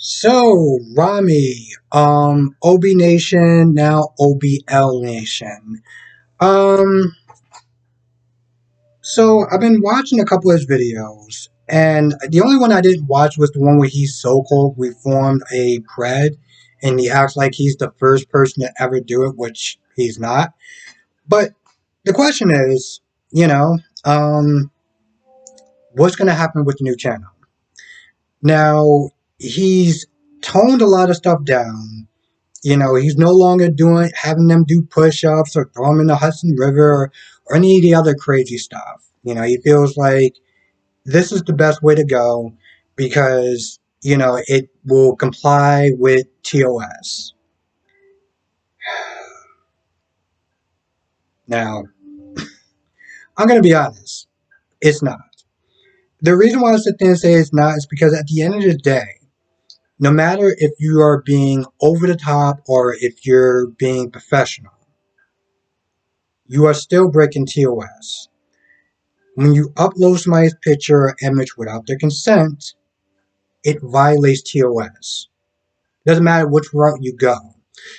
So, Rami, OB Nation, now OBL Nation. Um, so I've been watching a couple of his videos, and the only one I didn't watch was the one where he so-called reformed a pred, and he acts like he's the first person to ever do it, which he's not. But the question is, you know, um, what's going to happen with the new channel? Now, he's toned a lot of stuff down. He's no longer having them do push-ups or throw them in the Hudson River or any of the other crazy stuff. He feels like this is the best way to go because, it will comply with TOS. Now, I'm going to be honest. It's not. The reason why I sit there and say it's not is because at the end of the day, no matter if you are being over the top or if you're being professional, you are still breaking TOS. When you upload somebody's picture or image without their consent, it violates TOS. Doesn't matter which route you go.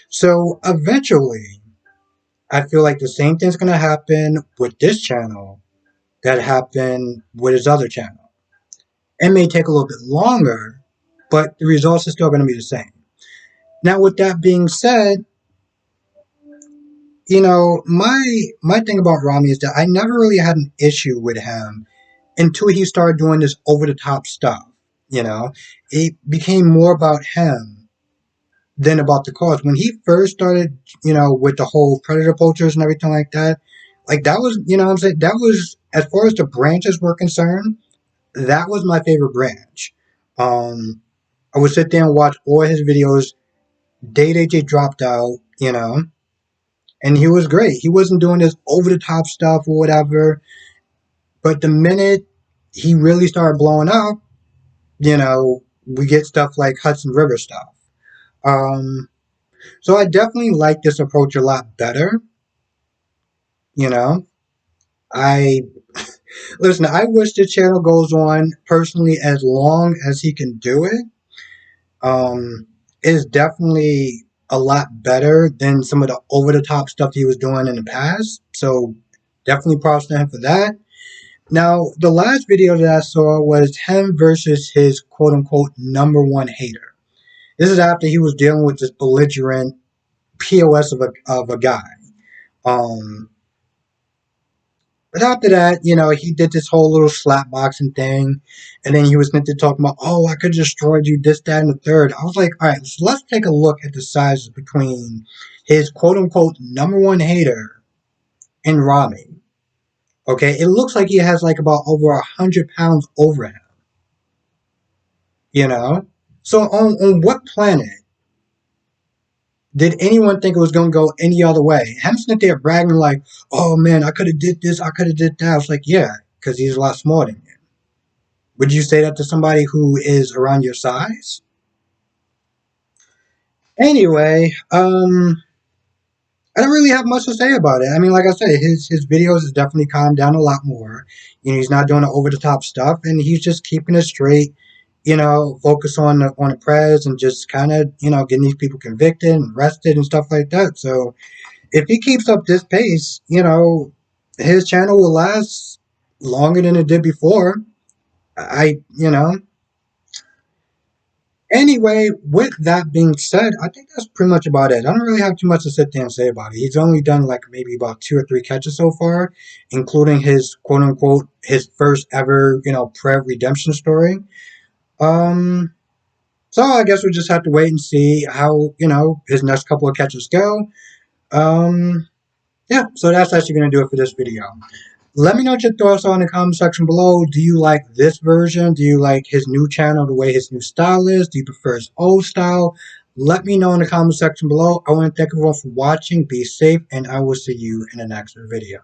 So eventually, I feel like the same thing's going to happen with this channel that happened with his other channel. It may take a little bit longer, but the results are still going to be the same. Now, with that being said, my thing about Rami is that I never really had an issue with him until he started doing this over the top stuff. It became more about him than about the cause. When he first started, with the whole predator poachers and everything like that was, what I'm saying, that was, as far as the branches were concerned, that was my favorite branch. I would sit there and watch all his videos day they dropped out, and he was great. He wasn't doing this over the top stuff or whatever. But the minute he really started blowing up, we get stuff like Hudson River stuff. So I definitely like this approach a lot better. I listen. I wish the channel goes on personally as long as he can do it. Is definitely a lot better than some of the over the top stuff he was doing in the past. So definitely props to him for that. Now, the last video that I saw was him versus his quote unquote number one hater. This is after he was dealing with this belligerent POS of a guy. But after that, he did this whole little slapboxing thing. And then he was meant to talk about, oh, I could have destroyed you, this, that, and the third. I was like, all right, so let's take a look at the sizes between his quote-unquote number one hater and Rami. Okay, it looks like he has like about over 100 pounds over him. So on what planet did anyone think it was going to go any other way? Him sitting there bragging like, oh man, I could have did this, I could have did that. I was like, yeah, because he's a lot smarter than you. Would you say that to somebody who is around your size? Anyway, I don't really have much to say about it. I mean, like I said, his videos has definitely calmed down a lot more. He's not doing the over the top stuff, and he's just keeping it straight. Focus on the prez and just kind of getting these people convicted and arrested and stuff like that. So if he keeps up this pace, his channel will last longer than it did before. Anyway, with that being said, I think that's pretty much about it. I don't really have too much to sit there and say about it. He's only done like maybe about 2 or 3 catches so far, including his quote unquote his first ever, Prev redemption story. So I guess we'll just have to wait and see how, his next couple of catches go. Yeah, so that's actually going to do it for this video. Let me know what your thoughts are in the comment section below. Do you like this version? Do you like his new channel, the way his new style is? Do you prefer his old style? Let me know in the comment section below. I want to thank everyone for watching. Be safe, and I will see you in the next video.